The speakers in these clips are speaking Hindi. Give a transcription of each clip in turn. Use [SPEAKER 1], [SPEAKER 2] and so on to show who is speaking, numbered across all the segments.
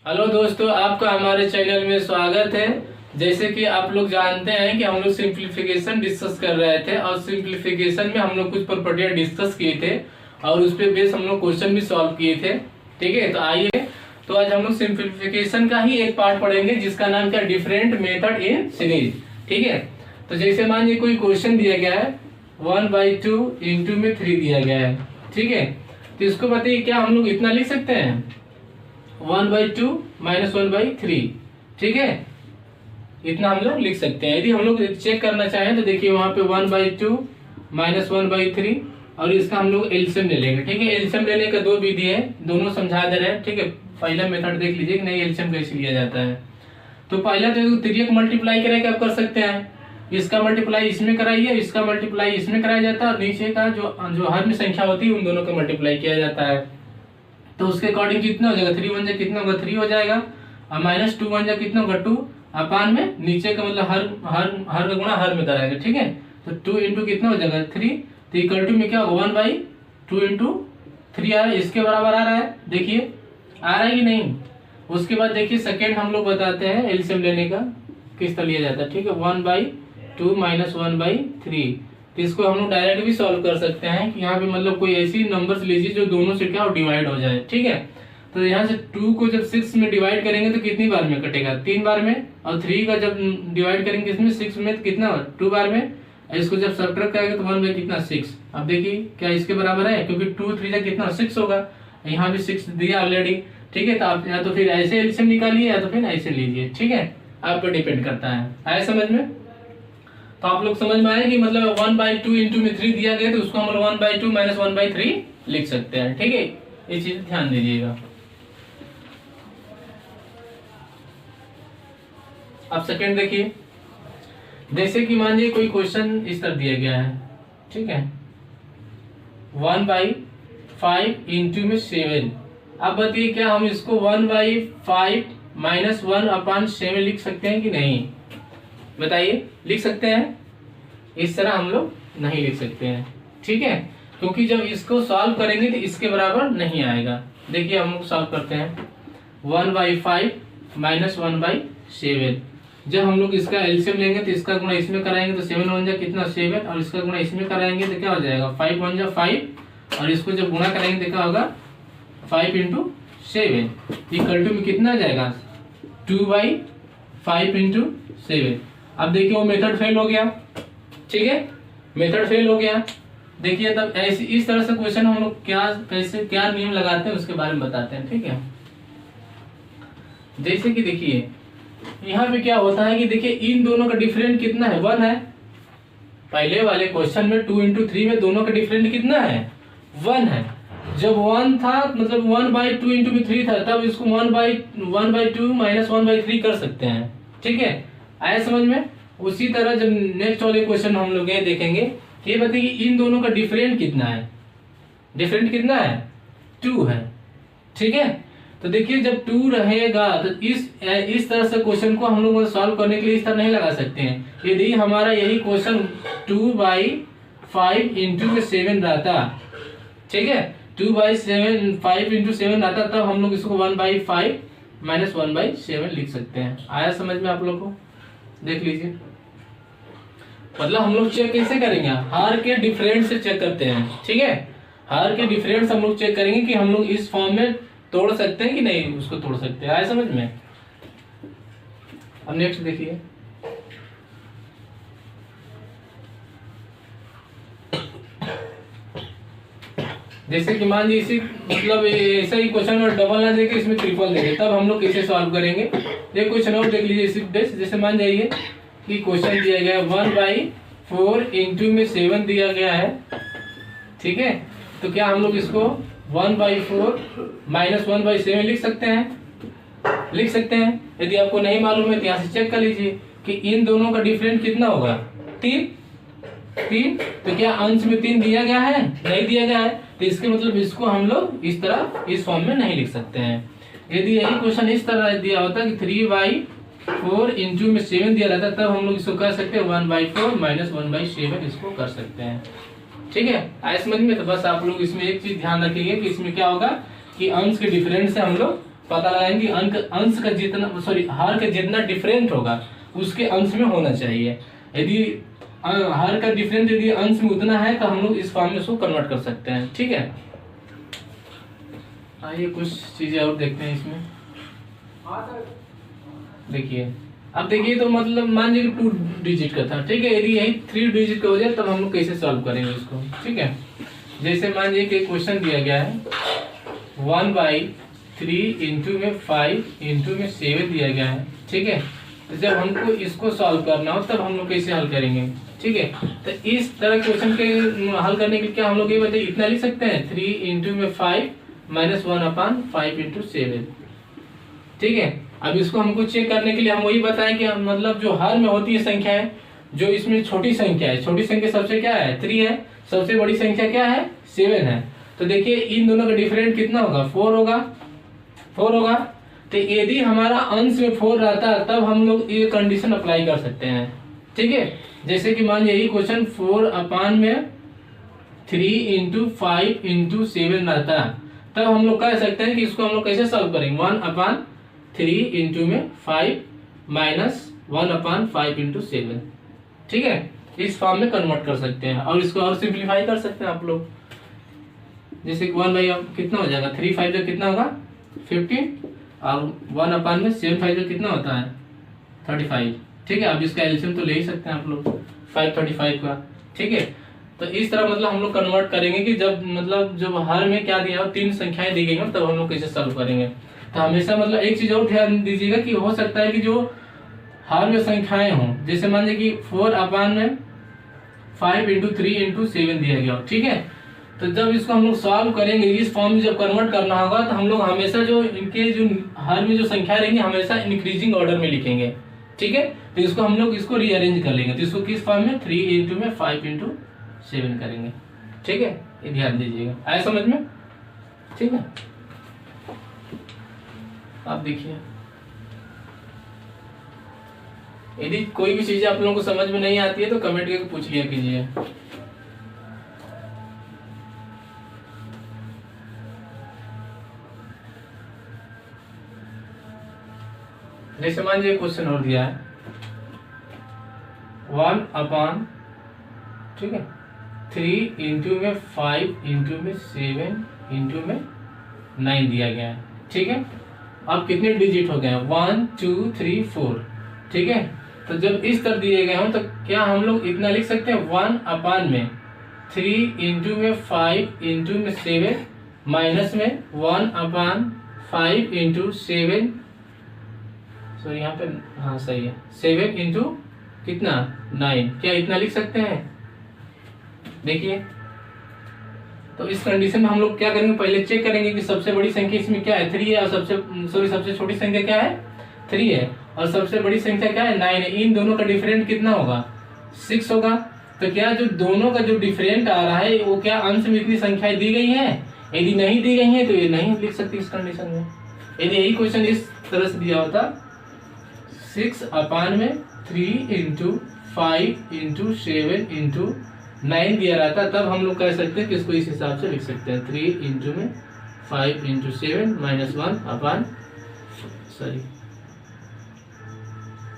[SPEAKER 1] हेलो दोस्तों, आपका हमारे चैनल में स्वागत है। जैसे कि आप लोग जानते हैं कि हम लोग सिंप्लीफिकेशन डिस्कस कर रहे थे और सिंप्लीफिकेशन में हम लोग कुछ प्रॉपर्टियां डिस्कस किए थे और उस पे बेस हम लोग क्वेश्चन भी सॉल्व किए थे। ठीक है, तो आइए, तो आज हम लोग सिंप्लीफिकेशन का ही एक पार्ट पढ़ेंगे जिसका नाम क्या, डिफरेंट मेथड इन सीरीज। ठीक है, तो जैसे मान लीजिए कोई क्वेश्चन दिया गया है 1/2 इंटू में 3 दिया गया है। ठीक है, तो इसको बताइए क्या हम लोग इतना लिख सकते हैं 1/2 माइनस 1/3। ठीक है, इतना हम लोग लिख सकते हैं। यदि हम लोग चेक करना चाहें तो देखिए वहां पे 1/2 माइनस 1/3 और इसका हम लोग एलसीएम ले लेंगे। ठीक है, एलसीएम लेने का दो विधि है, दोनों समझा दे रहे हैं। ठीक है, पहला मेथड देख लीजिए कि नहीं एलसीएम कैसे लिया जाता है। तो पहला तो 3 मल्टीप्लाई करके आप कर सकते हैं, इसका मल्टीप्लाई इसमें कराइए, इसका मल्टीप्लाई इसमें कराया जाता है और नीचे का जो हर में संख्या होती है उन दोनों का मल्टीप्लाई किया जाता है। तो उसके अकॉर्डिंग कितना हो जाएगा, 3 1 जा कितना होगा 3 हो जाएगा और माइनस 2 1 जा कितना होगा 2 अपान में नीचे का मतलब हर हर हर का गुणा हर में कराएगा। ठीक है, तो 2 इंटू कितना हो जाएगा 3, तो इक्वल टू में क्या होगा 1/2 इंटू 3 आ रहा है, इसके बराबर आ रहा है। देखिए आ रहा है कि नहीं। उसके बाद देखिए सेकेंड हम लोग बताते हैं एलसीएम लेने का किस तरह लिया जाता है। ठीक है, 1/2 माइनस 1/3, तो इसको हम लोग डायरेक्ट भी सॉल्व कर सकते हैं कि यहाँ पे मतलब कोई ऐसी नंबर्स लीजिए जो दोनों से क्या डिवाइड हो जाए। ठीक है, तो यहाँ से 2 को जब 6 में डिवाइड करेंगे तो कितनी बार में कटेगा, 3 बार में, और 3 का जब डिवाइड करेंगे इसमें 6 में तो कितना 2 बार में, इसको जब सब्ट्रैक्ट करेंगे तो 1 बाई कितना 6। अब देखिए क्या इसके बराबर है, क्योंकि 2 3 जा कितना 6 होगा, यहाँ भी 6 दिया ऑलरेडी। ठीक है, तो आप या तो फिर ऐसे एलसीएम निकालिए या तो फिर ऐसे लीजिए। ठीक है, आप पर डिपेंड करता है। आया समझ में। तो आप लोग समझ में आए कि मतलब 1/2 इंटू में 3 दिया गया तो उसको हम लोग 1/2 माइनस 1/3 लिख सकते हैं। ठीक है, ये चीज ध्यान दीजिएगा। अब सेकंड देखिए, जैसे कि मान लीजिए कोई क्वेश्चन इस तरह दिया गया है। ठीक है, 1/5 इंटू में 7। अब बताइए क्या हम इसको 1/5 माइनस 1/7 लिख सकते हैं कि नहीं, बताइए लिख सकते हैं। इस तरह हम लोग नहीं लिख सकते हैं। ठीक है, क्योंकि जब इसको सॉल्व करेंगे तो इसके बराबर नहीं आएगा। देखिए हम लोग सॉल्व करते हैं 1/5 माइनस 1/7। जब हम लोग इसका एलसीएम लेंगे तो इसका गुणा इसमें कराएंगे तो 7 1 जा कितना 7, और इसका गुणा इसमें कराएंगे तो क्या हो जाएगा 5 1 जा 5, और इसको जब गुणा कराएंगे तो क्या होगा 5 इंटू 7 इक्वल टू में कितना आ जाएगा 2/5 इंटू 7। अब देखिए वो मेथड फेल हो गया। ठीक है, मेथड फेल हो गया। देखिए तब ऐसे इस तरह से क्वेश्चन हम लोग क्या नियम लगाते हैं उसके बारे में बताते हैं। ठीक है, जैसे कि देखिए यहाँ पे क्या होता है कि देखिए इन दोनों का डिफरेंट कितना है 1 है। पहले वाले क्वेश्चन में 2 इंटू 3 में दोनों का डिफरेंट कितना है 1 है। जब 1 था मतलब 1/2 इंटू में 3 था, तब इसको 1/2 माइनस 1/3 कर सकते हैं। ठीक है, आया समझ में। उसी तरह जब नेक्स्ट वाले क्वेश्चन हम लोग देखेंगे, ये बताइए इन दोनों का डिफरेंट कितना है, डिफरेंट कितना है 2 है। ठीक है, तो देखिए जब 2 रहेगा तो इस तरह से क्वेश्चन को हम लोग सॉल्व करने के लिए इस तरह नहीं लगा सकते हैं। यदि हमारा यही क्वेश्चन 2/5 इंटू में 7 रहता, ठीक है 2/5 इंटू 7 रहता, तब हम लोग इसको 1/5 माइनस 1/7 लिख सकते हैं। आया समझ में आप लोग को। देख लीजिए, मतलब हम लोग चेक कैसे करेंगे, हर के डिफरेंट से चेक करते हैं। ठीक है, हर के डिफरेंस हम लोग चेक करेंगे कि हम लोग इस फॉर्म में तोड़ सकते हैं कि नहीं उसको तोड़ सकते हैं। आया समझ में। अब नेक्स्ट देखिए, जैसे कि मान लीजिए मतलब ऐसा ही क्वेश्चन में डबल ना देके इसमें ट्रिपल देंगे, तब हम लोग कैसे सॉल्व करेंगे। ये क्वेश्चन और देख लीजिए इसी बेस। जैसे मान जाइए कि क्वेश्चन दिया गया है 1/4 इंटू में 7 दिया गया है। ठीक है, तो क्या हम लोग इसको 1/4 माइनस 1/7 लिख सकते हैं, लिख सकते हैं। यदि आपको नहीं मालूम है तो यहाँ से चेक कर लीजिए कि इन दोनों का डिफरेंट कितना होगा 3। तो क्या अंश में 3 दिया गया है, नहीं दिया गया है, तो इसके मतलब इसको हम लोग इस तरह इस फॉर्म में नहीं लिख सकते हैं। यदि यही क्वेश्चन इस तरह दिया होता कि 3/4 इंटू में 7 दिया रहता, तब हम लोग इसको कर सकते हैं 1/4 माइनस 1/7 इसको कर सकते हैं। ठीक है, आया समझ में। तो बस आप लोग इसमें एक चीज ध्यान रखिए कि इसमें क्या होगा कि अंश के डिफरेंस से हम लोग पता लगाएंगे अंश का जितना हर का जितना डिफरेंट होगा उसके अंश में होना चाहिए। यदि हर का डिफरेंस यदि अंश में उतना है तो हम लोग इस फॉर्म में उसको कन्वर्ट कर सकते हैं। ठीक है, आइए कुछ चीजें और देखते हैं इसमें। देखिए अब देखिए, तो मतलब मान लीजिए 2 डिजिट का था, ठीक है, यदि यही 3 डिजिट का हो जाए तब हम लोग कैसे सॉल्व करेंगे इसको। ठीक है, जैसे मान लीजिए कि क्वेश्चन दिया गया है 1/3 इंटू में 5 इंटू में 7 दिया गया है। ठीक है, तो जब हमको इसको सॉल्व करना हो तब हम लोग कैसे हल करेंगे। ठीक है, तो इस तरह क्वेश्चन के हल करने के लिए क्या हम लोग ये बताइए, इतना लिख सकते हैं 3 इंटू में 5 माइनस 1/5 इंटू 7। ठीक है, अब इसको हमको चेक करने के लिए हम वही बताएं कि मतलब जो हर में होती है संख्या है, जो इसमें छोटी संख्या है, छोटी संख्या सबसे क्या है 3 है, सबसे बड़ी संख्या क्या है 7 है। तो देखिए इन दोनों का डिफरेंट कितना होगा 4 होगा। तो यदि हमारा अंश में 4 रहता तब हम लोग ये कंडीशन अप्लाई कर सकते हैं। ठीक है, जैसे कि मान यही क्वेश्चन 4/3 इंटू 5 इंटू 7 रहता तब हम लोग कह सकते हैं कि इसको हम लोग कैसे सॉल्व करेंगे 1/3 इंटू में 5 माइनस 1/5 इंटू 7। ठीक है, इस फॉर्म में कन्वर्ट कर सकते हैं और इसको और सिंप्लीफाई कर सकते हैं आप लोग। जैसे 1 कितना हो जाएगा 3 5 जो कितना होगा 15 और 1/7 कितना होता है 35। ठीक है, अब इसका एलसीएम तो ले ही सकते हैं आप लोग 535 का। ठीक है, तो इस तरह मतलब हम लोग कन्वर्ट करेंगे कि जब हर में क्या दिया हो 3 संख्याएं दी गई हो तब हम लोग कैसे सॉल्व करेंगे। तो हमेशा मतलब एक चीज और ध्यान दीजिएगा कि हो सकता है कि जो हर में संख्याएं हों, जैसे मान लीजिए कि 4/5 इंटू 3 इंटू 7 दिया गया हो। ठीक है, तो जब इसको हम लोग सॉल्व करेंगे इस फॉर्म में जब कन्वर्ट करना होगा तो हम लोग हमेशा जो इनके जो हर में जो संख्या रहेंगी हमेशा इंक्रीजिंग ऑर्डर में लिखेंगे। ठीक है, तो इसको हम लोग इसको रीअरेंज कर लेंगे, तो इसको किस फॉर्म में 3 इंटू में 5 इंटू 7 करेंगे। ठीक है, ये ध्यान दीजिएगा, आया समझ में। ठीक है, आप देखिए यदि कोई भी चीज आप लोगों को समझ में नहीं आती है तो कमेंट करके पूछ लिया कीजिए। जैसे मान लीजिए क्वेश्चन और दिया है 1/3 इंटू में 5 इंटू में 7 इंटू में 9 दिया गया है। ठीक है, अब कितने डिजिट हो गए 1 2 3 4। ठीक है, तो जब इस तरह दिए गए हो तो क्या हम लोग इतना लिख सकते हैं 1/3 इंटू में 5 इंटू में 7 माइनस में 1/5 इंटू 7। सो यहाँ पे हाँ सही है 7 इंटू कितना 9, क्या इतना लिख सकते हैं। देखिए तो इस कंडीशन में हम लोग क्या करेंगे, पहले चेक करेंगे कि सबसे बड़ी संख्या इसमें क्या है 3 है और सबसे छोटी संख्या क्या है 3 है और सबसे बड़ी संख्या क्या है 9 है। इन दोनों का डिफरेंट कितना होगा 6 होगा। तो क्या जो दोनों का जो डिफरेंट आ रहा है वो क्या अंश में इतनी संख्याएं दी गई है, यदि नहीं दी गई है तो ये नहीं लिख सकती इस कंडीशन में। यदि यही क्वेश्चन इस तरह से दिया होता 6/3 इंटू 5 इंटू 7 इंटू 9 दिया रहता तब हम लोग कह सकते हैं कि इसको इस हिसाब से लिख सकते हैं 3 इंटू में 5 इंटू 7 माइनस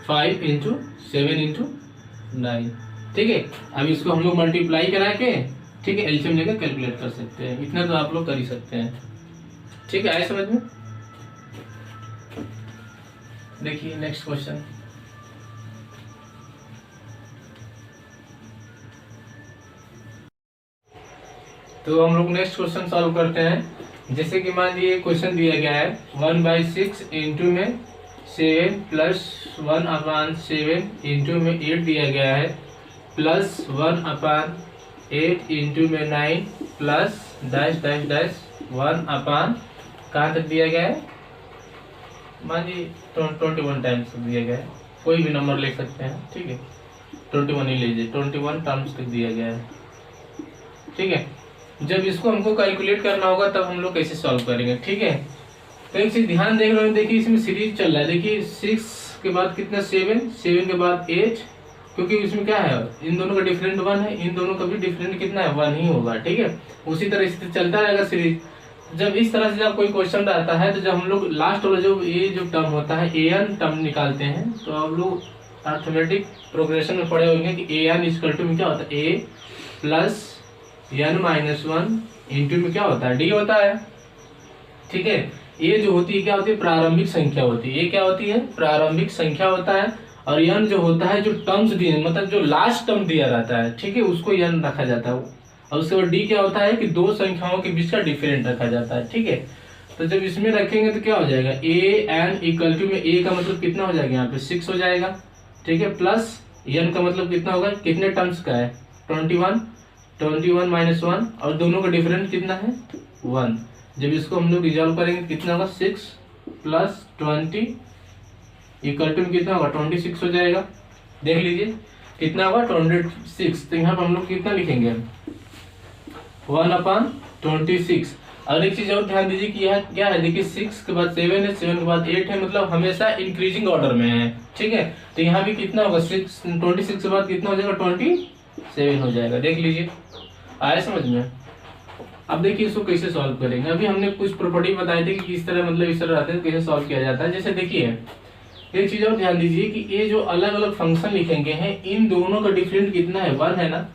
[SPEAKER 1] 5 इंटू 7 इंटू 9। ठीक है, अब इसको हम लोग मल्टीप्लाई करा के ठीक है एलसीएम लेकर कैलकुलेट कर सकते हैं। इतना तो आप लोग कर ही सकते हैं। ठीक है, आए समझ में। देखिए नेक्स्ट क्वेश्चन तो हम लोग नेक्स्ट क्वेश्चन सॉल्व करते हैं। जैसे कि मान लीजिए क्वेश्चन दिया गया है 1/6 इंटू में 7 प्लस 1/7 इंटू में 8 दिया गया है प्लस 1/8 इंटू में 9 प्लस डैश डैश डैश 1/, कहाँ तक दिया गया है मान लीजिए 21 टाइम्स दिया गया है, कोई भी नंबर ले सकते हैं। ठीक है, 21 ही लीजिए, 21 टर्म्स तक दिया गया है। ठीक है, जब इसको हमको कैलकुलेट करना होगा तब हम लोग कैसे सॉल्व करेंगे। ठीक है, तो एक चीज ध्यान देख रहे हो, देखिए इसमें सीरीज चल रहा है। देखिए 6 के बाद कितना 7 के बाद 8, क्योंकि इसमें क्या है इन दोनों का डिफरेंट 1 है, इन दोनों का भी डिफरेंट कितना है 1 ही होगा। ठीक है, उसी तरह से चलता रहेगा सीरीज। जब इस तरह से जब कोई क्वेश्चन आता है तो जब हम लोग लास्ट वाला जो ये जो टर्म होता है ए एन टर्म निकालते हैं, तो हम लोग अर्थमेटिक प्रोग्रेशन में पढ़े होंगे कि ए एन इक्वल टू में क्या होता है, A plus N minus one into में क्या होता है, डी होता है। ठीक है, ये जो होती है क्या होती है, प्रारंभिक संख्या होती है। ये क्या होती है, प्रारंभिक संख्या होता है। और एन जो होता है जो टर्म्स दिए, मतलब जो लास्ट टर्म दिया रहता है, ठीक है, उसको एन रखा जाता है। और उसके बाद डी क्या होता है कि दो संख्याओं के बीच का डिफरेंट रखा जाता है। ठीक है, तो जब इसमें रखेंगे तो क्या हो जाएगा, ए एन इक्वल टू में ए का मतलब कितना हो जाएगा, यहाँ पे 6 हो जाएगा। ठीक है, प्लस एन का मतलब कितना होगा, कितने टर्म्स का है, 21, 21 माइनस 1, और दोनों का डिफरेंस कितना है, 1। जब इसको हम लोग रिजॉल्व करेंगे कितना होगा, 6 प्लस 20 इक्वल टू में कितना होगा, 26 हो जाएगा। देख लीजिए कितना होगा, 26। तो यहाँ पर हम लोग कितना लिखेंगे, 1/26। और एक चीज और ध्यान दीजिए कि यह क्या है, देखिए 6 के बाद 7 है, 7 के बाद 8 है, मतलब हमेशा इंक्रीजिंग ऑर्डर में है। ठीक है, तो यहाँ भी कितना होगा, 26 के बाद कितना हो जाएगा, 27 हो जाएगा। देख लीजिए, आया समझ में। अब देखिए इसको कैसे सॉल्व करेंगे। अभी हमने कुछ प्रॉपर्टी बताई थी कि किस तरह, मतलब इस तरह रहते हैं, कैसे सॉल्व किया जाता है। जैसे देखिए एक चीज और ध्यान दीजिए कि ये जो अलग अलग फंक्शन लिखेंगे हैं, इन दोनों का डिफरेंट कितना है, 1 है ना।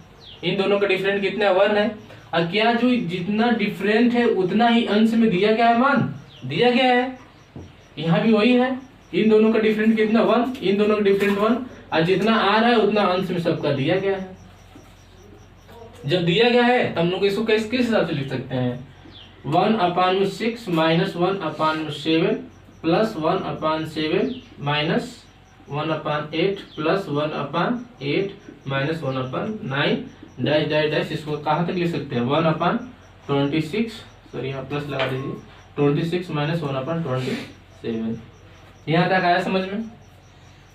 [SPEAKER 1] इन दोनों का डिफरेंट कितना है, 1 है। और क्या जो जितना डिफरेंट है उतना ही अंश में दिया गया है, मान दिया गया है, यहाँ भी वही है। इन दोनों का डिफरेंट कितना, 1, इन दोनों का डिफरेंट 1, और जितना आ रहा है उतना अंश में सबका दिया गया है। जब दिया गया है तब हम लोग इसको किस हिसाब से लिख सकते हैं, 1/6 minus 1/7 plus 1/7 minus 1/8 plus 1/8 minus 1/9 dash dash dash. इसको कहाँ तक लिख सकते हैं, 1/26, सॉरी यहाँ प्लस लगा दीजिए, 26 माइनस 1/27। यहाँ तक आया समझ में।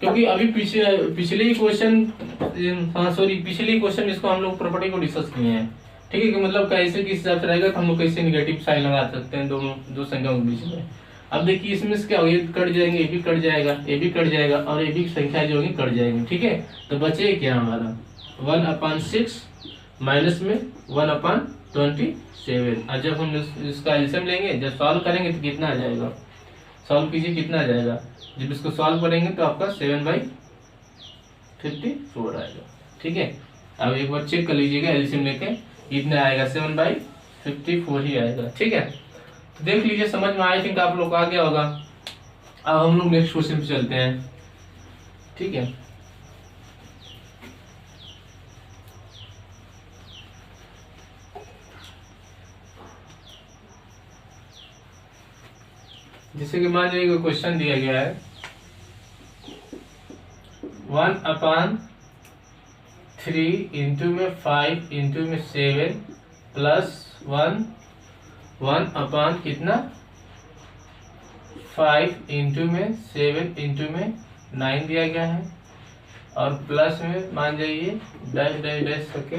[SPEAKER 1] क्योंकि अभी पिछले ही क्वेश्चन, सॉरी पिछले क्वेश्चन इसको हम लोग प्रॉपर्टी को डिस्कस किए हैं। ठीक है, कि मतलब कैसे किस हिसाब से रहेगा, तो हम लोग कैसे निगेटिव साइन लगा सकते हैं दोनों दो संख्याओं के बीच में। अब देखिए इसमें से क्या होगा, ये कट जाएंगे, ये भी कट जाएगा, ये भी कट जाएगा, और ये भी संख्या जो होगी कट जाएंगी। ठीक है, तो बचे क्या हमारा, 1/6 माइनस में 1/27। और जब हम इसका एलसीएम लेंगे, जब सॉल्व करेंगे तो कितना आ जाएगा, सॉल्व कीजिए कितना आ जाएगा। जब इसको सॉल्व करेंगे तो आपका 7/54 आएगा। ठीक है, अब एक बार चेक कर लीजिएगा एलसीएम लेके, कितना आएगा, 7/54 ही आएगा। ठीक है, तो देख लीजिए समझ में, आई थिंक आप लोग आ गया होगा। अब हम लोग नेक्स्ट क्वेश्चन पे चलते हैं। ठीक है, जैसे कि मान लीजिए क्वेश्चन दिया गया है, 1/3 इंटू में 5 इंटू में 7 प्लस 1 कितना 5 इंटू में 7 इंटू में 9 दिया गया है, और प्लस में मान जाइए डैश डैश डैश करके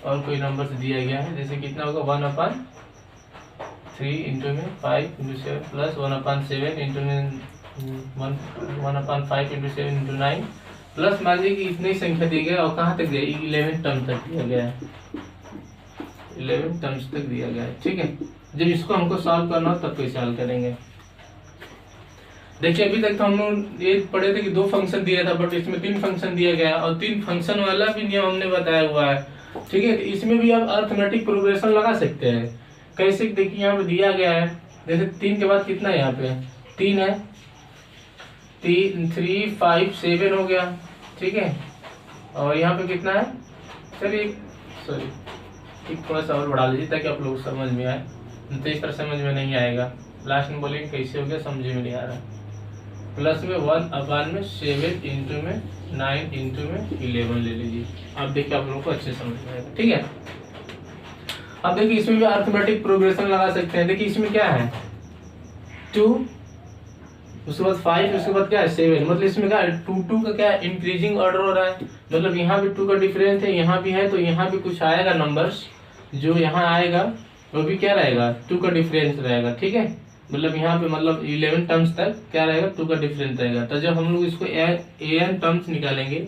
[SPEAKER 1] और कोई नंबर से दिया गया है। जैसे कितना होगा, 1/3 इंटू में 5 इंटू 7 प्लस 1/7 इंटू में 1/5 इंटू 7 इंटू 9 प्लस मान लीजिए कि इतनी संख्या दी गया, और कहाँ तक दिया, 11 टर्म तक दिया गया है, 11 टर्म्स तक दिया गया है। ठीक है, जब इसको हमको सॉल्व करना हो तब कैसे हल करेंगे। देखिए अभी तक तो हम लोग ये पढ़े थे कि 2 फंक्शन दिया था, बट इसमें 3 फंक्शन दिया गया, और 3 फंक्शन वाला भी नियम हमने बताया हुआ है। ठीक है, तो इसमें भी आप अर्थमेटिक प्रोग्रेशन लगा सकते हैं। कैसे, देखिए यहाँ पे दिया गया है, जैसे 3 के बाद कितना है, यहाँ पे 3 है, 3 5 7 हो गया। ठीक है, और यहाँ पे कितना है, चलिए सॉरी ठीक थोड़ा सा और बढ़ा लीजिए ताकि आप लोग समझ में आए, तो इस तरह समझ में नहीं आएगा। लास्ट में बोलेंगे कैसे हो गया, समझ में नहीं आ रहा। प्लस में 1/7 इंटू में 9 इंटू में 11 ले लीजिए। अब देखिए आप लोगों को अच्छे समझ में आएगा। ठीक है, अब देखिए इसमें भी अर्थमेटिक प्रोग्रेशन लगा सकते हैं। देखिए इसमें क्या है, 2, उसके बाद 5, उसके बाद क्या है 7, मतलब इसमें क्या है 2 का क्या इंक्रीजिंग ऑर्डर हो रहा है, मतलब यहाँ भी 2 का डिफरेंस है, यहाँ भी है, तो यहाँ भी कुछ आएगा नंबर्स, जो यहाँ आएगा वो भी क्या रहेगा 2 का डिफरेंस रहेगा। ठीक है, मतलब यहाँ पे मतलब 11 टर्म्स तक क्या रहेगा 2 का डिफरेंस रहेगा। तो जब हम लोग इसको an टर्म्स निकालेंगे,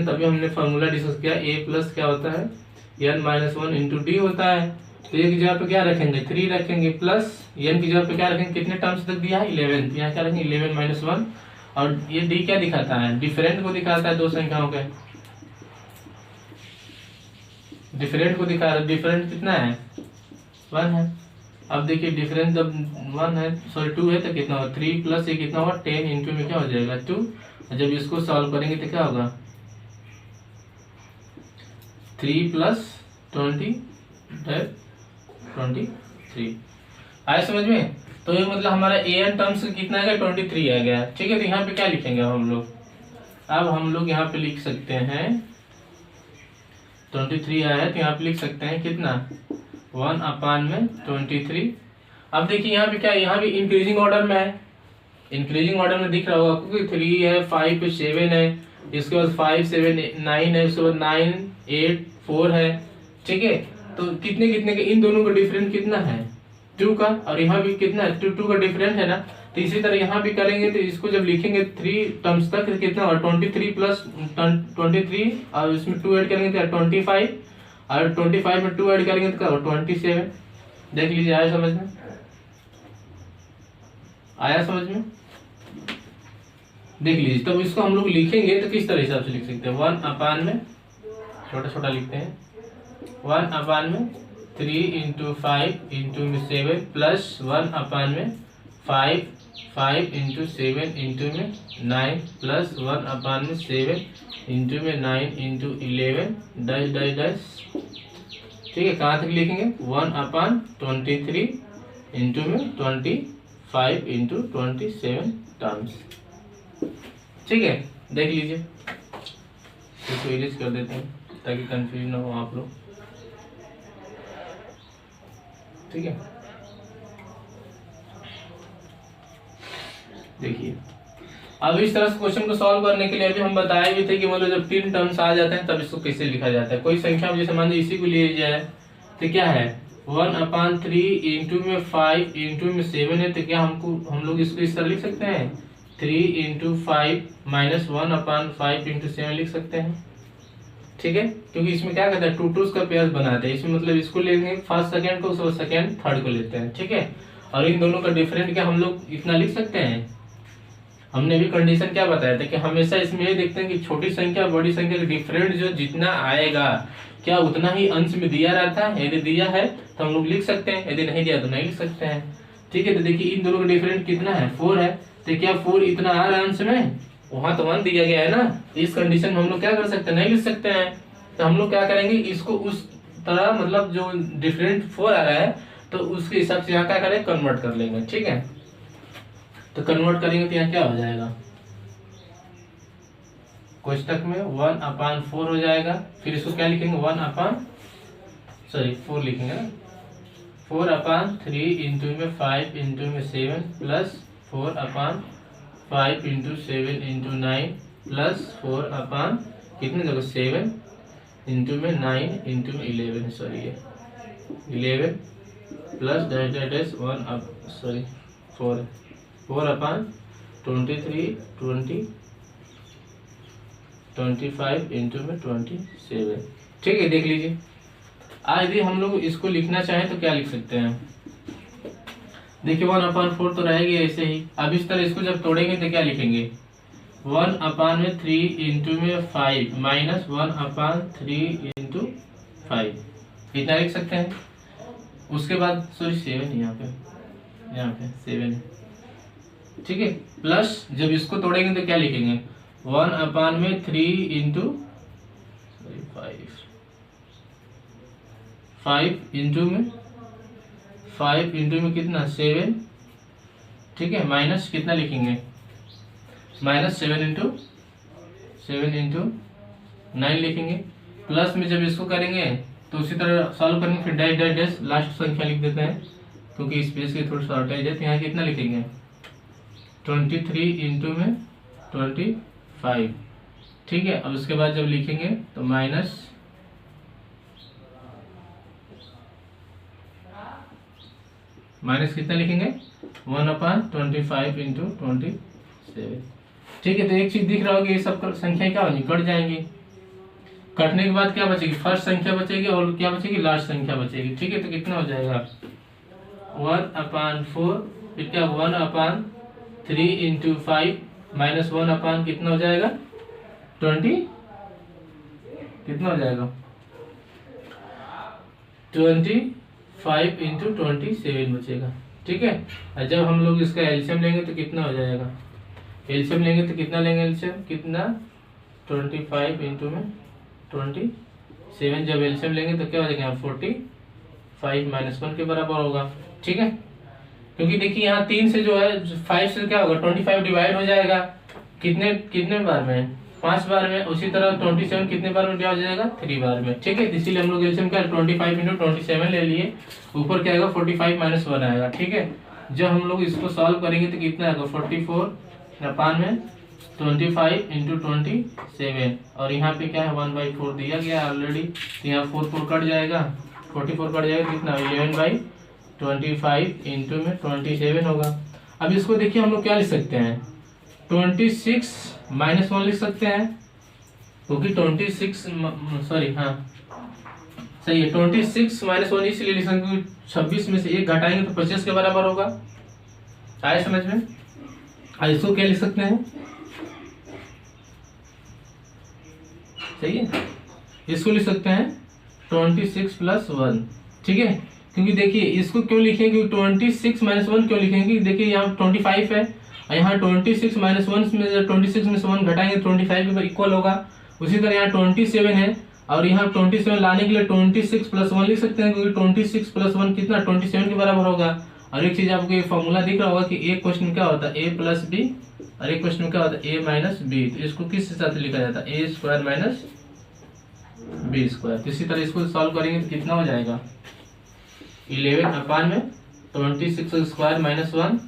[SPEAKER 1] तभी हमने फार्मूला डिस्कस किया, a प्लस क्या होता है n-1 इंटू डी होता है, तो ए की जगह पे क्या रखेंगे 3 रखेंगे, प्लस एन की जगह पे क्या रखेंगे, कितने टर्म्स तक दिया है 11, यहाँ क्या रखेंगे 11 माइनस 1। और ये डी क्या दिखाता है, डिफरेंट को दिखाता है दो संख्याओं के, डिफरेंट को दिखा रहा है, डिफरेंट कितना है 1 है। अब देखिए डिफरेंस जब 1 है सॉरी 2 है तो कितना होगा 3 प्लस ये कितना होगा 10 इंटू में क्या हो जाएगा 2। जब इसको सॉल्व करेंगे तो क्या होगा 3 प्लस 20 23 आया समझ में। तो ये मतलब हमारा ए एन टर्म्स कितना आ गया 23 आ गया। ठीक है, तो यहाँ पे क्या लिखेंगे हम लोग, अब हम लोग यहाँ पे लिख सकते हैं 23 आया है तो यहाँ पे लिख सकते हैं कितना 1/23। अब देखिए यहाँ पे क्या है, यहाँ भी इंक्रीजिंग ऑर्डर में है, इंक्रीजिंग ऑर्डर में दिख रहा होगा क्योंकि 3 है 5 पे 7 है, इसके बाद 5 7 9 है, उसके बाद 9 8 4 है। ठीक है, तो कितने कितने के इन दोनों का डिफरेंस कितना है 2 का, और यहाँ भी कितना है 2 का डिफरेंस है ना। तो इसी तरह यहाँ भी करेंगे तो इसको जब लिखेंगे 3 टर्म्स तक तो कितना होगा 23 प्लस 23 और इसमें 2 ऐड करेंगे तो 25 और 25 में 2 ऐड करेंगे तो क्या होगा 27। देख लीजिए आया समझ में, आया समझ में, देख लीजिए। तब इसको हम लोग लिखेंगे तो किस तरह हिसाब से लिख सकते हैं 1 में छोटा छोटा लिखते हैं 1/3 इंटू 5 इंटू में 7 प्लस 1 में 5 इंटू 7 इंटू में 9 प्लस 1 में 7 इंटू में 9 इंटू 11 डैश डैश डैश। ठीक है, कहाँ तक लिखेंगे 1/23 इंटू में 25 इंटू 27 टर्म्स। ठीक है, देख लीजिए, इसको इरेज कर देते हैं ताकि कंफ्यूज ना हो आप लोग। ठीक है, देखिए अब इस तरह से क्वेश्चन को सॉल्व करने के लिए अभी हम बताए भी थे कि मतलब जब 3 टर्म्स आ जाते हैं तब इसको कैसे लिखा जाता है। कोई संख्या जैसे मान लीजिए इसी को ले जाए तो क्या है 1/3 इंटू में 5 इंटू में 7 है, तो क्या हम लोग इसको इस तरह लिख सकते हैं 3 इंटू 5 माइनस 1/5 इंटू 7 लिख सकते हैं। ठीक है, क्योंकि इसमें क्या कहता है 2 2s का पेयर बनाते हैं, इसमें मतलब इसको लेंगे फर्स्ट सेकंड को, उसको सेकंड थर्ड को लेते हैं। ठीक है, और इन दोनों का डिफरेंट क्या हम लोग इतना लिख सकते हैं। हमने भी कंडीशन क्या बताया था कि हमेशा इसमें ये देखते हैं कि छोटी संख्या बड़ी संख्या का डिफरेंट जो जितना आएगा क्या उतना ही अंश में दिया रहता है। यदि दिया है तो हम लोग लिख सकते हैं, यदि नहीं दिया तो नहीं लिख सकते हैं। ठीक है, तो देखिए इन दोनों का डिफरेंट कितना है 4 है, तो क्या 4 इतना आ रहा है अंश में, वहां तो 1 दिया गया है ना। इस कंडीशन में हम लोग क्या कर सकते हैं, नहीं लिख सकते हैं। तो हम लोग क्या करेंगे इसको उस तरह मतलब जो डिफरेंट 4 आ रहा है तो उसके हिसाब से यहाँ क्या करें कन्वर्ट कर लेंगे। ठीक है, तो कन्वर्ट करेंगे तो यहाँ क्या हो जाएगा कोष्टक में 1/4 हो जाएगा। फिर इसको क्या लिखेंगे 4 लिखेंगे ना 4/3 इंटू में 5 इंटू में 7 प्लस 4/5 इंटू 7 इंटू 9 प्लस 4 कितने जगह 7 इंटू में 9 इंटू में 11 सॉरी ये 11 plus dash dash dash 4/23 25 into में 27। ठीक है, देख लीजिए। आज यदि हम लोग इसको लिखना चाहें तो क्या लिख सकते हैं, देखिए 1/4 तो रहेगी ऐसे ही। अब इस तरह इसको जब तोड़ेंगे तो क्या लिखेंगे 1/3 इंटू में 5 माइनस 1/3 इंटू 5 इतना लिख सकते हैं। उसके बाद सॉरी 7 यहाँ पे 7 है। ठीक है, प्लस जब इसको तोड़ेंगे तो क्या लिखेंगे 1/3 इंटू 5 इंटू में कितना 7। ठीक है, माइनस कितना लिखेंगे माइनस 7 इंटू 9 लिखेंगे। प्लस में जब इसको करेंगे तो उसी तरह सॉल्व करेंगे, फिर डैश डैश डैश लास्ट संख्या लिख देते हैं क्योंकि स्पेस की थोड़ी शॉर्टेज है। तो यहाँ कितना लिखेंगे 23 इंटू में 25। ठीक है, अब उसके बाद जब लिखेंगे तो माइनस कितना लिखेंगे 1/25 इंटू 27। ठीक है, तो एक चीज दिख रहा होगी ये सब संख्या क्या होगी कट जाएंगी। कटने के बाद क्या बचेगी, फर्स्ट संख्या बचेगी और क्या बचेगी, लास्ट संख्या बचेगी। ठीक है, तो कितना हो जाएगा 1/4, फिर क्या 1/3 इंटू 5 माइनस 1 कितना हो जाएगा 20, कितना हो जाएगा 25 इंटू 27 बचेगा। ठीक है, और जब हम लोग इसका एलसीएम लेंगे तो कितना हो जाएगा, एलसीएम लेंगे तो कितना लेंगे, एलसीएम कितना 25 इंटू में 27, जब एलसीएम लेंगे तो क्या हो जाएगा 45 माइनस 1 के बराबर होगा। ठीक है, क्योंकि देखिए यहाँ 3 से जो है 5 से क्या होगा 25 डिवाइड हो जाएगा, कितने कितने बार में, 5 बार में। उसी तरह 27 कितने बार में डिवाइड हो जाएगा, 3 बार में। ठीक है, इसीलिए हम लोग एलसीएम क्या 25 इंटू 27 ले लिए, ऊपर क्या आएगा 45 माइनस 1 आएगा। ठीक है, जब हम लोग इसको सॉल्व करेंगे तो कितना आएगा 44 में 25 इंटू 27, और यहाँ पे क्या है 1/4 दिया गया ऑलरेडी, तो यहाँ 4 कट जाएगा, 44 कट जाएगा, कितना 11/25 इंटू में 27 होगा। अब इसको देखिए हम लोग क्या लिख सकते हैं 26 माइनस 1 लिख सकते हैं, क्योंकि 26 सॉरी हाँ सही है 26 माइनस 1 इसलिए लिख सकते हैं 26 में से 1 घटाएंगे तो 25 के बराबर होगा। आए समझ में। इसको क्या लिख सकते हैं, सही है, इसको लिख सकते हैं 26 प्लस 1। ठीक है, क्योंकि देखिए इसको क्यों लिखेंगे, 26 माइनस 1 क्यों लिखेंगे, देखिए यहाँ 25 है और यहाँ 26 माइनस 1 में 26 में से 1 घटाएंगे 25 के इक्वल होगा। उसी तरह यहाँ 27 है और यहाँ 27 लाने के लिए 26 प्लस 1 लिख सकते हैं, क्योंकि 26 प्लस 1 कितना 27 के बराबर होगा। और एक चीज आपको ये फॉर्मूला दिख रहा होगा कि एक क्वेश्चन क्या होता है a प्लस बी और एक क्वेश्चन क्या होता है a माइनस बी, तो इसको किस हिसाब से लिखा जाता है a square minus B square. इसी तरह इसको सॉल्व करेंगे तो कितना हो जाएगा 11 में 26 स्क्वायर माइनस 1,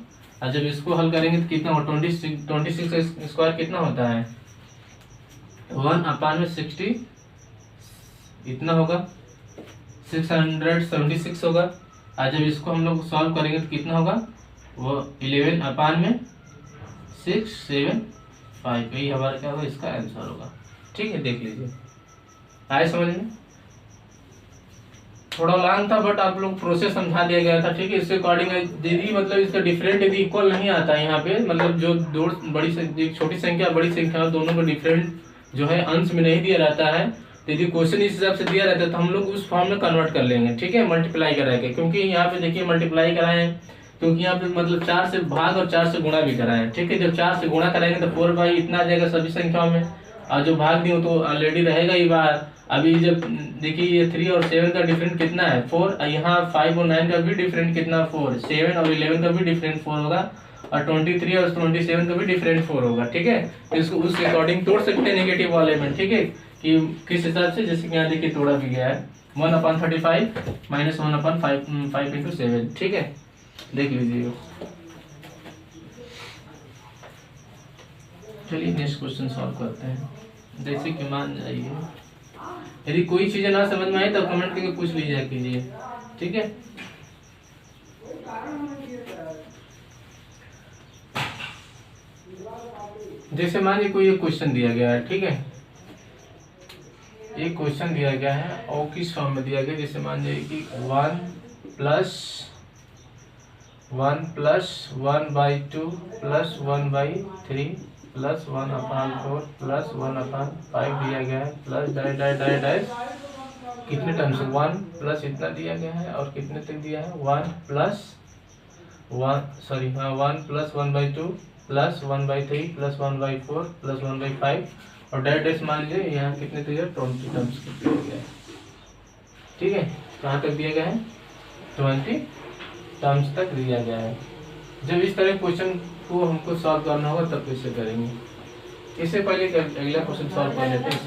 [SPEAKER 1] और जब इसको हल करेंगे तो कितना होगा 26 स्क्वायर कितना होता है 1 में 60, इतना होगा 676 होगा। और जब इसको हम लोग सॉल्व करेंगे तो कितना होगा वो 11 में 675, यही हमारा क्या होगा इसका आंसर होगा। ठीक है, देख लीजिए आए समझ में। थोड़ा लॉन्ग था बट आप लोग प्रोसेस समझा दिया गया था। ठीक है, इसके अकॉर्डिंग यदि मतलब इसका डिफरेंट यदि इक्वल नहीं आता है यहाँ पे, मतलब जो दो बड़ी छोटी संख्या बड़ी संख्या दोनों को डिफरेंट जो है अंश में नहीं दिया रहता है, तो यदि क्वेश्चन इस हिसाब से दिया रहता है तो हम लोग उस फॉर्म में कन्वर्ट कर लेंगे। ठीक है, मल्टीप्लाई कराएंगे, क्योंकि यहाँ पे देखिए मल्टीप्लाई कराए, क्योंकि यहाँ पे मतलब 4 से भाग और 4 से गुणा भी कराए। ठीक है, जब 4 से गुणा कराएंगे तो 4 इतना आ जाएगा सभी संख्याओं में, और जो भाग दी हो तो ऑलरेडी रहेगा ही बाहर। अभी जब देखिए ये 3 और 7 का डिफरेंट कितना है 4, और यहाँ 5 और 9 का भी डिफरेंट कितना 4, 7 और 11 का भी डिफरेंट 4 होगा, और 23 और 27 का भी डिफरेंट 4 होगा। ठीक है, तो इसको उस अकॉर्डिंग तोड़ सकते हैं नेगेटिव वाले में। ठीक है, कि किस हिसाब से, जैसे कि यहाँ देखिए तोड़ा भी गया है 1/35 माइनस 1/5 इंटू 7। ठीक है, देख लीजिए। चलिए नेक्स्ट क्वेश्चन सॉल्व करते हैं। जैसे कि मान जाइए यदि कोई चीजें ना समझ में आए तो कमेंट करके पूछ लीजिए कीजिए। ठीक है, जैसे मान लीजिए कोई एक क्वेश्चन दिया गया है। ठीक है, एक क्वेश्चन दिया गया है और किस फॉर्म में दिया गया, जैसे मान लीजिए कि 1 प्लस 1/2 प्लस 1/3 प्लस 1/4 प्लस 1/5 दिया गया है, प्लस डैश कितने टर्म्स 1 प्लस इतना दिया गया है और कितने तक दिया है 1 प्लस 1/2 प्लस 1/3 प्लस 1/4 प्लस 1/5 और डैश मान लीजिए यहाँ कितने तक है 20 टर्म्स दिया गया है। ठीक है, कहाँ तक दिया गया है 20 टर्म्स तक दिया गया है। जब इस तरह क्वेश्चन को हमको सॉल्व करना होगा तब कैसे करेंगे। इससे पहले अगला क्वेश्चन सॉल्व कर लेते हैं,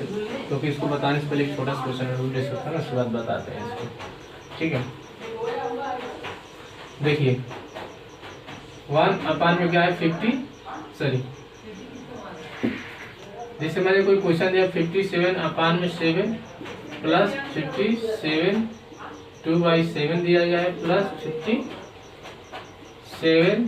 [SPEAKER 1] क्योंकि इसको बताने से पहले एक छोटा सा क्वेश्चन डिस्कस करना, उसके बाद बताते हैं इसको। ठीक है, देखिए 1 में क्या है 50, सॉरी जैसे मैंने कोई क्वेश्चन दिया 57 में 7 प्लस 57 2/7 दिया गया है, प्लस 57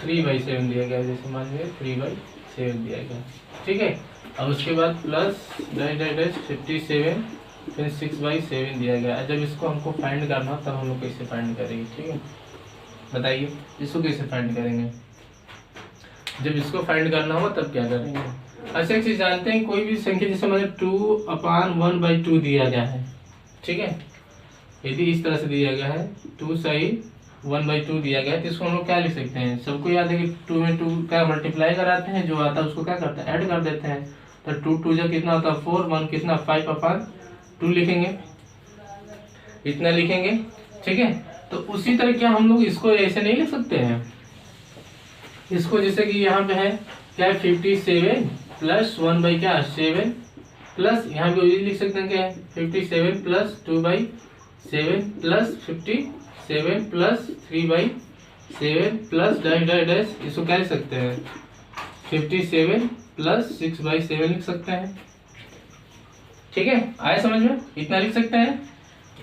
[SPEAKER 1] 3/7 दिया गया है, जैसे मान लीजिए 3/7 दिया गया है। ठीक है, अब उसके बाद प्लस डैश डैश डैश 57 फिर 6/7 दिया गया है। जब इसको हमको फाइंड करना हो तब हम लोग कैसे फाइंड करेंगे, ठीक है बताइए इसको कैसे फाइंड करेंगे। जब इसको फाइंड करना हो तब क्या करेंगे। अच्छा एक चीज जानते हैं, कोई भी संख्या जैसे मतलब 2/1/2 दिया गया है, ठीक है, यदि इस तरह से दिया गया है 2 सही 1/2 दिया गया है तो इसको हम लोग क्या लिख सकते हैं। सबको याद है कि 2 में 2 का मल्टीप्लाई कराते हैं, जो आता है उसको क्या करते हैं ऐड कर देते हैं। तो 2 2 जा कितना होता है 4, 1 कितना 5/2 लिखेंगे, इतना लिखेंगे, ठीक है। तो उसी तरह क्या हम लोग इसको ऐसे नहीं लिख सकते हैं, इसको जैसे कि यहाँ पे है क्या 57 प्लस 1/7 प्लस यहाँ पे लिख सकते हैं क्या है 57 plus 2/7 plus 57 plus 3/7 plus dash dash dash, इसको क्या लिख सकते हैं 57 प्लस 6/7 लिख सकते हैं, ठीक है आए समझ में, इतना लिख सकते हैं।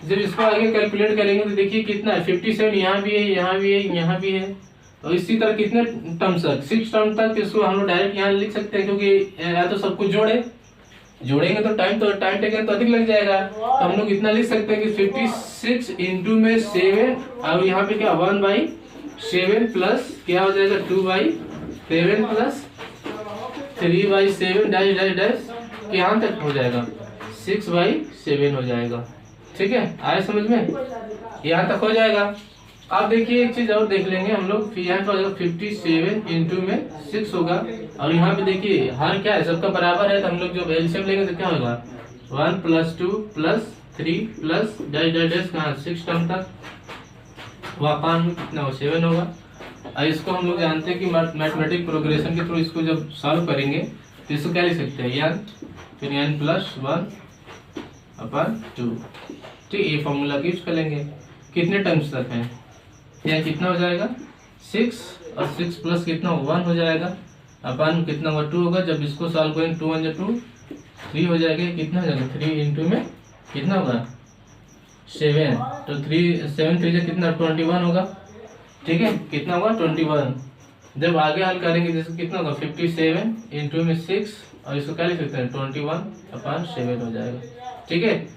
[SPEAKER 1] जब इसको आगे कैलकुलेट करेंगे तो देखिए कितना है 57 यहाँ भी है, यहाँ भी है, यहाँ भी है, और इसी तरह कितने टर्म्स तक 6 टर्म तक इसको हम लोग डायरेक्ट यहाँ लिख सकते हैं, क्योंकि या तो सब कुछ जोड़ेंगे तो टाइम टेकन तो अधिक लग जाएगा। तो हम लोग इतना लिख सकते हैं कि 56 इंटू में 7 और यहाँ पे क्या 1/7 प्लस क्या हो जाएगा 2/7 प्लस 3/7 डैश डैश डैश यहाँ तक हो जाएगा 6/7 हो जाएगा, ठीक है आए समझ में, यहाँ तक हो जाएगा। अब देखिए एक चीज और देख लेंगे हम लोग, फिर यहाँ का हो जाएगा 57 इंटू में 6 होगा, और यहाँ पे देखिए हर क्या है सबका बराबर है, तो हम लोग जो एलसीएम लेंगे तो क्या होगा 1 + 2 + 3 प्लस डैश डैश डैश कहाँ 6 टर्म तक, वहाँ में कितना हो 7 होगा। और इसको हम लोग जानते हैं कि मैथमेटिक प्रोग्रेशन के थ्रू इसको जब सॉल्व करेंगे तो इसको क्या लिख सकते हैं n, फिर n + 1/2, ठीक ये फॉर्मूला यूज करेंगे। कितने टर्म्स तक है यहाँ कितना हो जाएगा 6 और 6 प्लस कितना 1 हो जाएगा, अपन कितना होगा 2 होगा। जब इसको सॉल्व करेंगे 2 × 2 3 हो जाएगा, कितना हो जाएगा 3 इंटू में कितना होगा 7, तो 7 3 से कितना 21 होगा, ठीक है कितना होगा 21। जब आगे हल करेंगे जैसे कितना होगा 57 इंटू में 6 और इसको क्या लिख सकते हैं 21/7 हो जाएगा, ठीक है।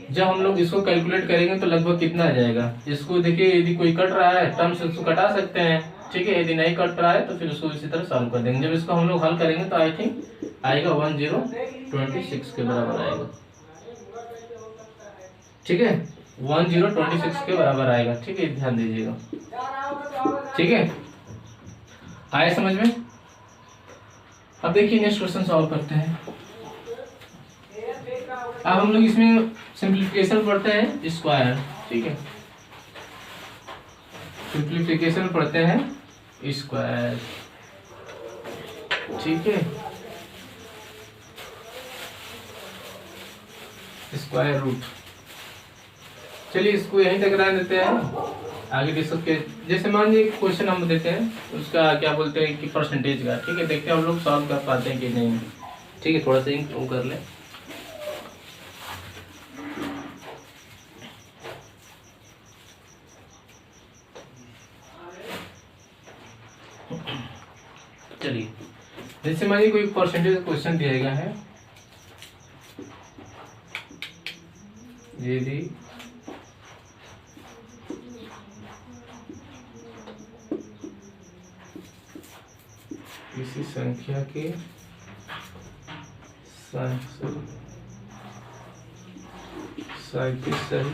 [SPEAKER 1] जब हम लोग इसको कैलकुलेट करेंगे तो लगभग कितना आ जाएगा, इसको देखिए यदि कोई कट रहा है टर्म से उसको कटा सकते हैं, ठीक है, यदि नहीं कट रहा है तो फिर उसको इसी तरह सॉल्व कर देंगे। जब इसको हम लोग हल करेंगे तो आई थिंक आएगा 1026 के बराबर आएगा, ठीक है 1026 के बराबर आएगा, ठीक है ध्यान दीजिएगा, ठीक है आए समझ में। अब देखिए नेक्स्ट क्वेश्चन सॉल्व करते हैं। अब हम लोग इसमें सिंप्लीफिकेशन पढ़ते हैं स्क्वायर, ठीक है सिंप्लीफिकेशन पढ़ते हैं स्क्वायर, ठीक है स्क्वायर रूट। चलिए इसको यहीं तक रहने देते हैं, आगे डिस्कस के जैसे मान लीजिए क्वेश्चन हम देते हैं उसका क्या बोलते हैं कि परसेंटेज का, ठीक है देखते हैं हम लोग सॉल्व कर पाते हैं कि नहीं, ठीक है थोड़ा सा वो कर ले। चलिए जैसे मान लीजिए कोई परसेंटेज क्वेश्चन दिया गया है, यदि किसी संख्या के सही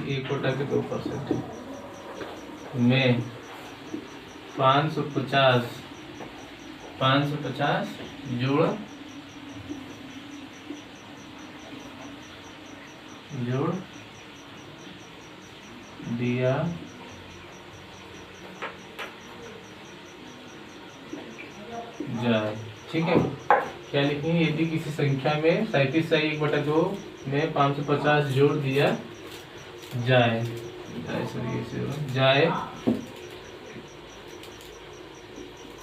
[SPEAKER 1] 1/2% में 550 जोड़ दिया जाए, ठीक है क्या लिखेंगे यदि किसी संख्या में 37/2 में 550 जोड़ दिया जाए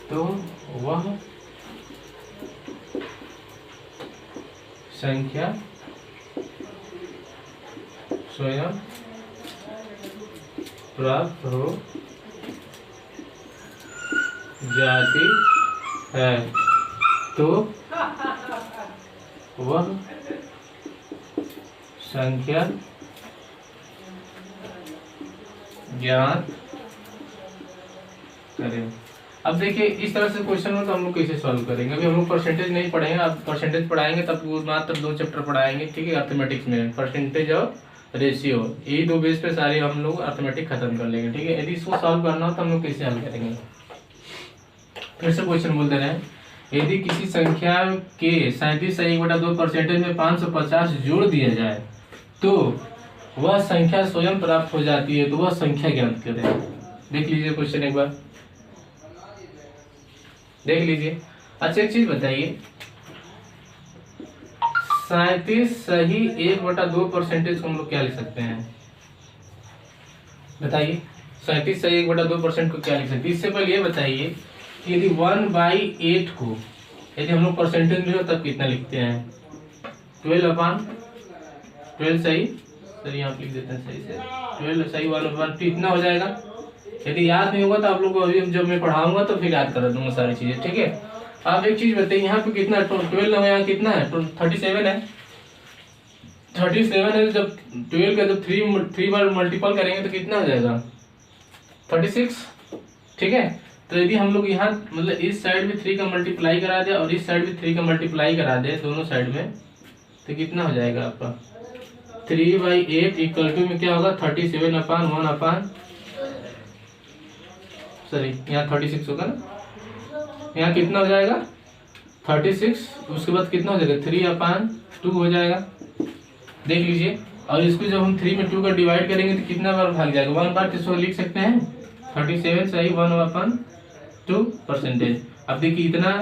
[SPEAKER 1] तो वह संख्या स्वयं प्राप्त हो जाती है। तो वह संख्या ज्ञात करें। अब देखिए इस तरह से क्वेश्चन हो तो हम लोग कैसे सॉल्व करेंगे। अभी हम लोग परसेंटेज नहीं पढ़ेंगे, अब परसेंटेज पढ़ाएंगे तब मात्र 2 चैप्टर पढ़ाएंगे, ठीक है, अर्थमेटिक्स में परसेंटेज और रेशियो, यही 2 बेस पे सारे हम लोग अर्थमेटिक खत्म कर लेंगे, ठीक है। यदि इसको सॉल्व करना हो तो हम लोग कैसे हल करेंगे। फिर से क्वेश्चन बोल दे रहे हैं, यदि किसी संख्या के 37.2 परसेंटेज में 550 जोड़ दिया जाए तो वह संख्या स्वयं प्राप्त हो जाती है, तो वह संख्या ज्ञात करें। देख लीजिए क्वेश्चन एक बार देख लीजिए। अच्छा एक चीज बताइए, 37 सही 1/2 परसेंटेज को हम लोग क्या लिख सकते हैं, बताइए। 37 सही 1/2% को क्या लिख सकते हैं। इससे पहले ये बताइए कि यदि 1/8 को यदि हम लोग परसेंटेज में हो तब कितना लिखते हैं, 12/12 सही, सही यहाँ लिख देते हैं सही से, 12 सही 1/2 इतना हो जाएगा। यदि याद नहीं होगा तो आप लोग को अभी जब मैं पढ़ाऊंगा तो फिर याद करा दूंगा सारी चीजें, ठीक है। आप एक चीज बताइए, यहाँ पे कितना 12 है, यहाँ कितना है 37 है, 37 है। जब 12 का जब 3 बार मल्टीपल करेंगे तो कितना हो जाएगा 36, ठीक है। तो यदि हम लोग यहाँ मतलब इस साइड में 3 का मल्टीप्लाई करा दे और इस साइड में 3 का मल्टीप्लाई करा दे दोनों साइड में, तो कितना हो जाएगा आपका 3/8 इक्वल टू में क्या होगा 37/1 सॉरी यहाँ 36 होगा ना, यहाँ कितना हो जाएगा 36, उसके बाद कितना हो जाएगा 3/2 हो जाएगा। देख लीजिए, और इसको जब हम 3 में 2 का डिवाइड करेंगे तो कितना बार भाग जाएगा, 1 बार, किसको लिख सकते हैं 37 सही 1/2 परसेंटेज। अब देखिए इतना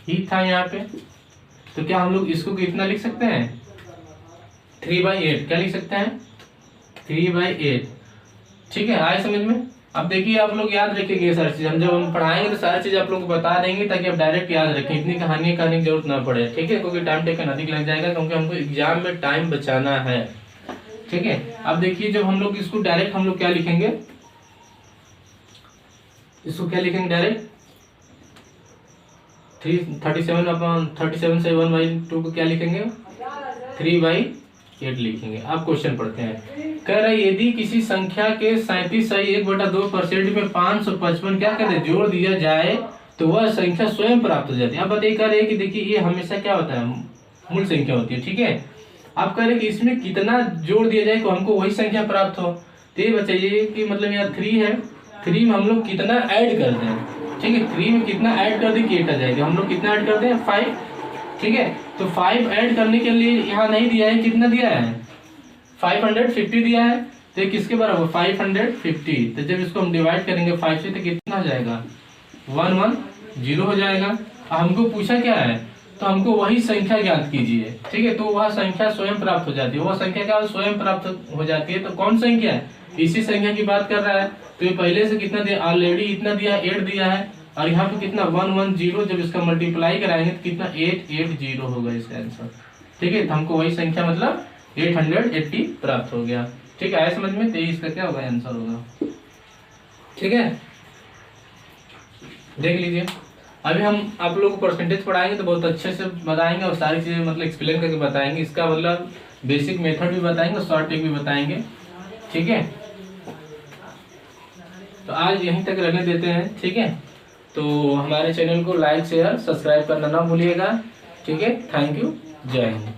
[SPEAKER 1] ही था यहाँ पे, तो क्या हम लोग इसको कितना लिख सकते हैं 3/8, क्या लिख सकते हैं 3/8, ठीक है। आए समझ में। अब देखिए आप लोग याद रखेंगे ये सारी चीज, हम जब हम पढ़ाएंगे तो सारी चीज आप लोग को बता देंगे ताकि आप डायरेक्ट याद रखें, इतनी कहानी कहने की जरूरत ना पड़े, ठीक है, क्योंकि टाइम टेकन अधिक लग जाएगा, क्योंकि हमको एग्जाम में टाइम बचाना है, ठीक है। अब देखिए जब हम लोग इसको डायरेक्ट हम लोग क्या लिखेंगे, इसको क्या लिखेंगे डायरेक्ट 37 से 1/2 को क्या लिखेंगे 3/8 लिखेंगे। अब क्वेश्चन पढ़ते हैं। कह रहे यदि किसी संख्या के 37 सही 1/2 परसेंट में 555 क्या कहते हैं जोड़ दिया जाए तो वह संख्या स्वयं प्राप्त हो जाती है। अब बताइए कह रहे हैं कि देखिए ये हमेशा क्या होता है मूल संख्या होती है, ठीक है। आप कह रहे हैं कि इसमें कितना जोड़ दिया जाए तो हमको वही संख्या प्राप्त हो, तो ये बताइए कि मतलब यहाँ 3 है, 3 में हम लोग कितना ऐड कर दें, ठीक है। 3 में कितना ऐड कर दें कि 8 आ जाएगा, हम लोग कितना ऐड कर दें 5, ठीक है। तो 5 ऐड करने के लिए यहाँ नहीं दिया है, कितना दिया है 550 दिया है, तो किसके बराबर 550। तो जब इसको हम डिवाइड करेंगे 5 से तो कितना हो जाएगा 110 हो जाएगा। हमको पूछा क्या है, तो हमको वही संख्या ज्ञात कीजिए, ठीक है। तो वह संख्या स्वयं प्राप्त हो जाती है, वह संख्या क्या स्वयं प्राप्त हो जाती है। तो कौन संख्या है, इसी संख्या की बात कर रहा है। तो ये पहले से कितना दिया, ऑलरेडी इतना दिया 8 दिया है, और यहाँ पे कितना 110, जब इसका मल्टीप्लाई कराएंगे तो कितना 880 होगा इसका आंसर, ठीक है। तो हमको वही संख्या मतलब 880 प्राप्त हो गया, ठीक है। आया समझ में। 23 का क्या होगा आंसर होगा, ठीक है। देख लीजिए, अभी हम आप लोगों को परसेंटेज पढ़ाएंगे तो बहुत अच्छे से बताएंगे और सारी चीजें मतलब एक्सप्लेन करके बताएंगे, इसका मतलब बेसिक मेथड भी बताएंगे, शॉर्ट ट्रिक भी बताएंगे, ठीक है। तो आज यहीं तक रहने देते हैं, ठीक है। तो हमारे चैनल को लाइक शेयर सब्सक्राइब करना ना भूलिएगा, ठीक है। थैंक यू, जय हिंद।